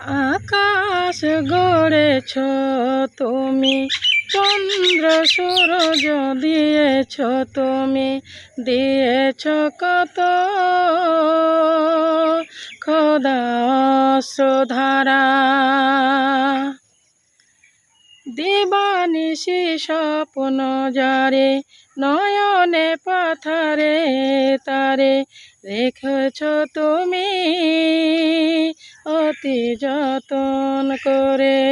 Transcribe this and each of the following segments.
আকাশ গড়েছ তুমি, চন্দ্র সূরজ দিয়েছ তুমি, দিয়েছ কত খোদা অশ্রুধারা। দিবানিশি স্বপ্ন যারে, নয়নে পাথারে তারে রেখেছ তুমি অতি যতন করে।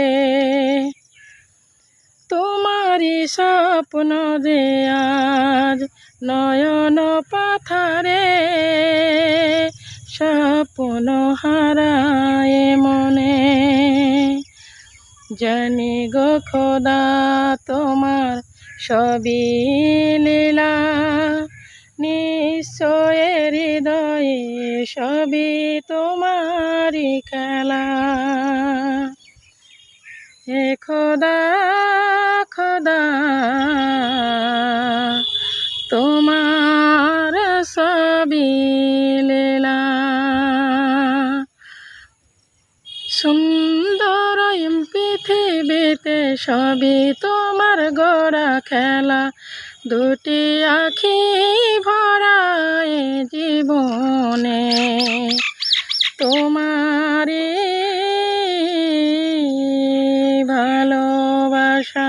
তোমারই স্বপ্ন যে আজ নয়ন পাথারে, স্বপ্ন হারায় মনে। জানি গো খোদা তোমার সবই লীলা, নিশ্চয় হৃদয়ে সবই তোমারই খেলা। হে খোদা খোদা তোমার সবই লীলা। সুন্দর পৃথিবীতে সবই তোমার গড়া খেলা, দুটি আখি ভরা এ জীবনে তোমারই ভালোবাসায়।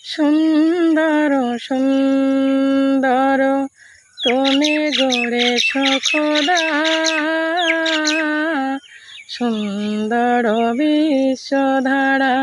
সুন্দর সুন্দর তুমি গড়েছ খোদা, সুন্দর বিশ্বধারা।